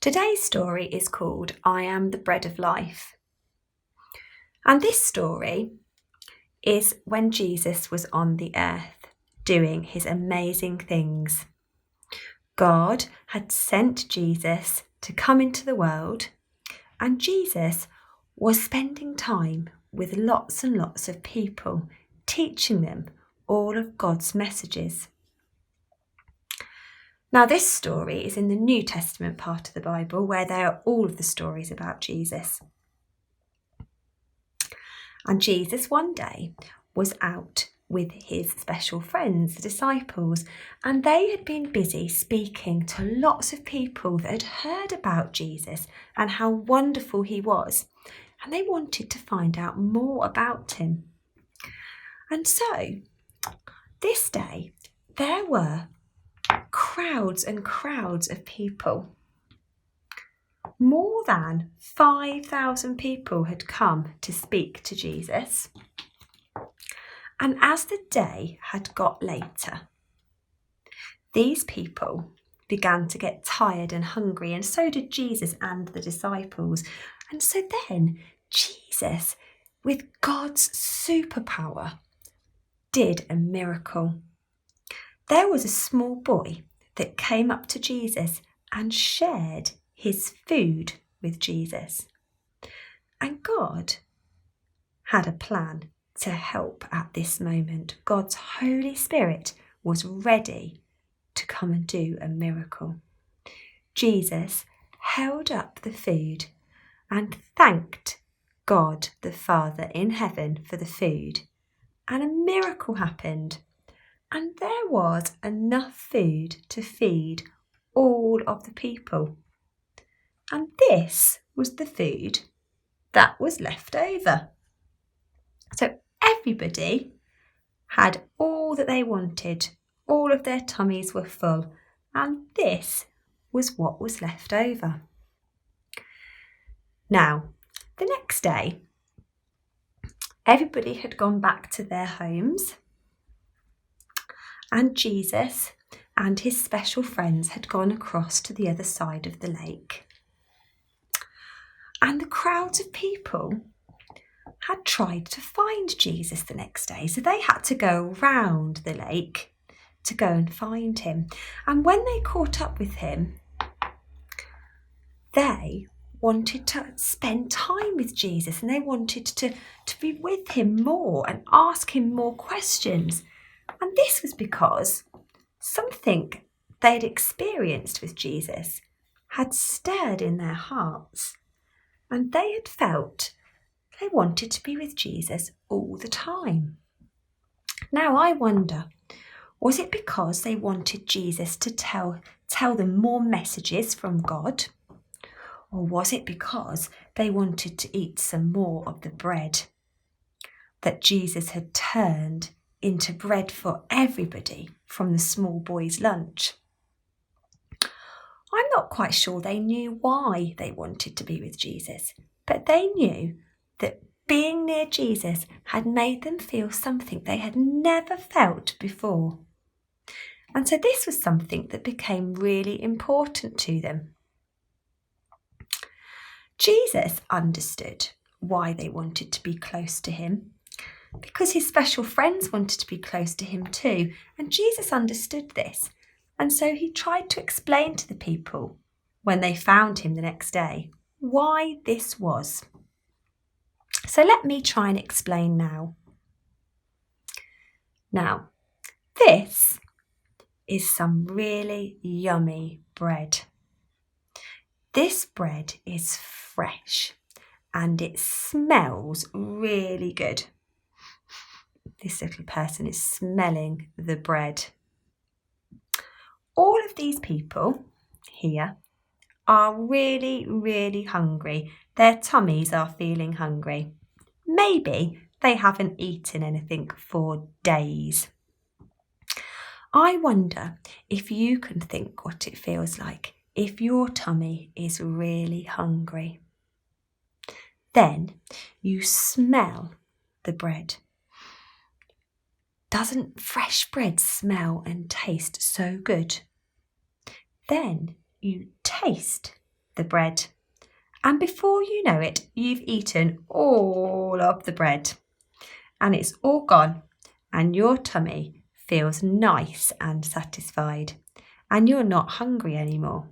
Today's story is called I Am the Bread of Life. And this story is when Jesus was on the earth doing his amazing things. God had sent Jesus to come into the world, and Jesus was spending time with lots and lots of people, teaching them all of God's messages. Now, this story is in the New Testament part of the Bible, where there are all of the stories about Jesus. And Jesus one day was out with his special friends, the disciples, and they had been busy speaking to lots of people that had heard about Jesus and how wonderful he was, and they wanted to find out more about him. And so, this day, there were crowds and crowds of people. More than 5,000 people had come to speak to Jesus. And as the day had got later, these people began to get tired and hungry, and so did Jesus and the disciples. And so then Jesus, with God's superpower, did a miracle. There was a small boy that came up to Jesus and shared his food with Jesus. And God had a plan to help at this moment. God's Holy Spirit was ready to come and do a miracle. Jesus held up the food and thanked God the Father in heaven for the food, and a miracle happened. And there was enough food to feed all of the people. And this was the food that was left over. So everybody had all that they wanted. All of their tummies were full. And this was what was left over. Now, the next day, everybody had gone back to their homes. And Jesus and his special friends had gone across to the other side of the lake. And the crowds of people had tried to find Jesus the next day, so they had to go round the lake to go and find him. And when they caught up with him, they wanted to spend time with Jesus, and they wanted to be with him more and ask him more questions. And this was because something they'd experienced with Jesus had stirred in their hearts, and they had felt they wanted to be with Jesus all the time. Now I wonder, was it because they wanted Jesus to tell them more messages from God? Or was it because they wanted to eat some more of the bread that Jesus had turned into bread for everybody from the small boy's lunch? I'm not quite sure they knew why they wanted to be with Jesus, but they knew that being near Jesus had made them feel something they had never felt before. And so this was something that became really important to them. Jesus understood why they wanted to be close to him, because his special friends wanted to be close to him too, and Jesus understood this. And so he tried to explain to the people when they found him the next day why this was. So let me try and explain now. Now, this is some really yummy bread. This bread is fresh and it smells really good. This little person is smelling the bread. All of these people here are really, really hungry. Their tummies are feeling hungry. Maybe they haven't eaten anything for days. I wonder if you can think what it feels like if your tummy is really hungry. Then you smell the bread. Doesn't fresh bread smell and taste so good? Then you taste the bread. And before you know it, you've eaten all of the bread. And it's all gone. And your tummy feels nice and satisfied. And you're not hungry anymore.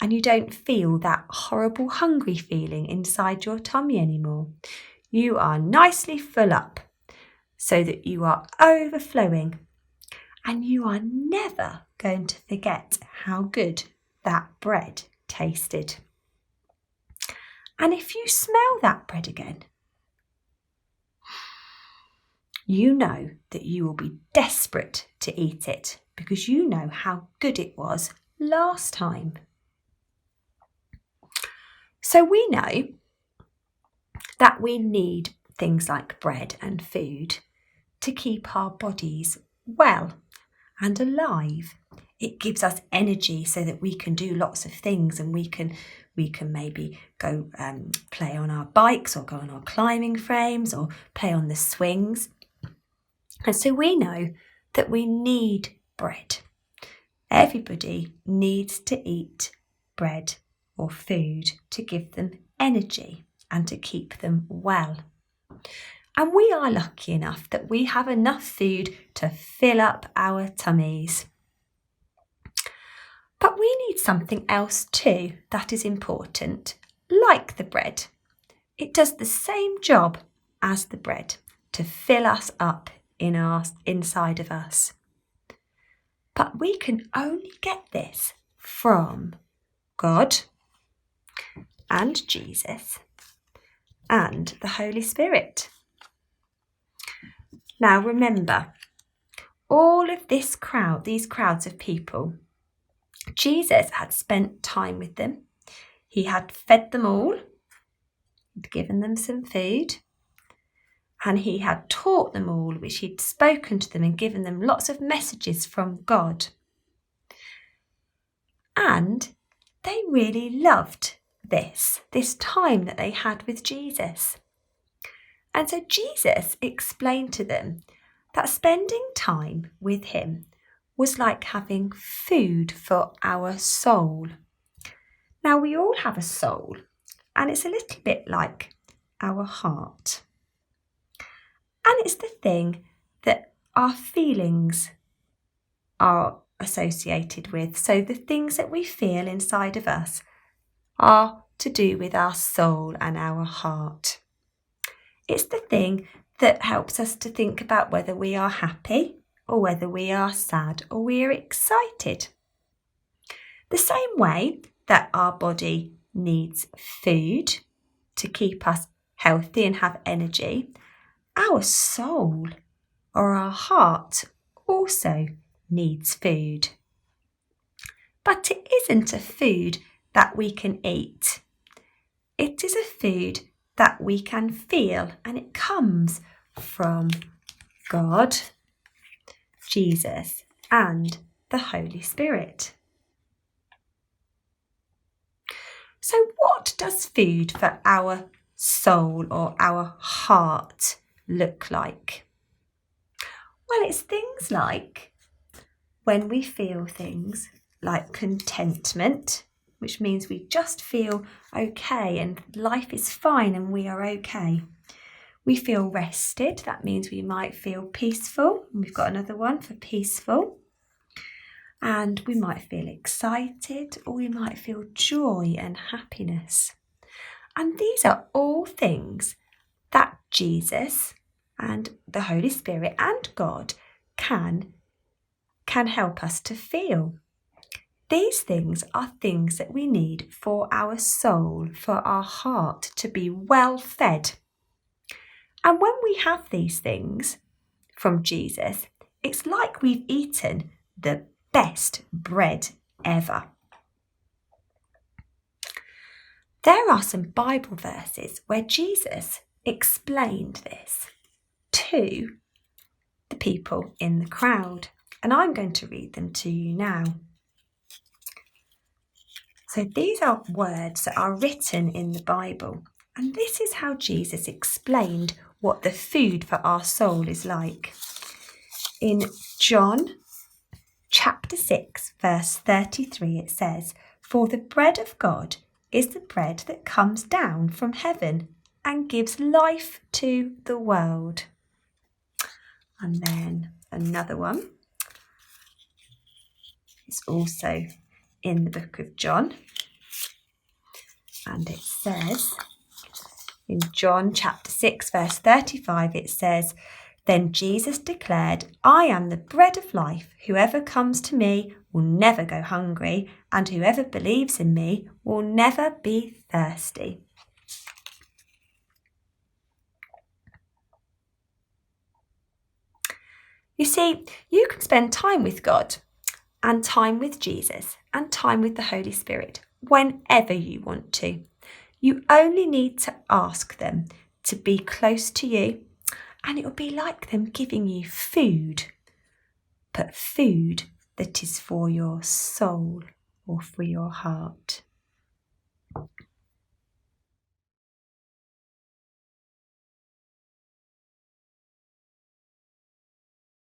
And you don't feel that horrible hungry feeling inside your tummy anymore. You are nicely full up so that you are overflowing. And you are never going to forget how good that bread tasted. And if you smell that bread again, you know that you will be desperate to eat it because you know how good it was last time. So we know that we need things like bread and food to keep our bodies well and alive. It gives us energy so that we can do lots of things, and we can maybe go play on our bikes or go on our climbing frames or play on the swings. And so we know that we need bread. Everybody needs to eat bread or food to give them energy and to keep them well. And we are lucky enough that we have enough food to fill up our tummies. But we need something else too that is important, like the bread. It does the same job as the bread to fill us up inside of us. But we can only get this from God and Jesus and the Holy Spirit. Now remember, all of these crowds of people, Jesus had spent time with them. He had fed them all, he'd given them some food, and he had taught them all, which he'd spoken to them and given them lots of messages from God. And they really loved this time that they had with Jesus. And so Jesus explained to them that spending time with him was like having food for our soul. Now, we all have a soul, and it's a little bit like our heart. And it's the thing that our feelings are associated with. So the things that we feel inside of us are to do with our soul and our heart. It's the thing that helps us to think about whether we are happy or whether we are sad or we are excited. The same way that our body needs food to keep us healthy and have energy, our soul or our heart also needs food. But it isn't a food that we can eat. It is a food that we can feel, and it comes from God, Jesus, and the Holy Spirit. So what does food for our soul or our heart look like? Well, it's things like when we feel things like contentment, which means we just feel okay and life is fine and we are okay. We feel rested, that means we might feel peaceful. We've got another one for peaceful. And we might feel excited, or we might feel joy and happiness. And these are all things that Jesus and the Holy Spirit and God can help us to feel. These things are things that we need for our soul, for our heart to be well fed. And when we have these things from Jesus, it's like we've eaten the best bread ever. There are some Bible verses where Jesus explained this to the people in the crowd, and I'm going to read them to you now. So these are words that are written in the Bible, and this is how Jesus explained what the food for our soul is like. In John chapter 6, verse 33, it says, "For the bread of God is the bread that comes down from heaven and gives life to the world. And then another one. It's also in the book of John. And it says, in John chapter 6, verse 35, it says, "Then Jesus declared, 'I am the bread of life. Whoever comes to me will never go hungry, and whoever believes in me will never be thirsty.'" You see, you can spend time with God and time with Jesus and time with the Holy Spirit whenever you want to. You only need to ask them to be close to you, and it will be like them giving you food, but food that is for your soul or for your heart.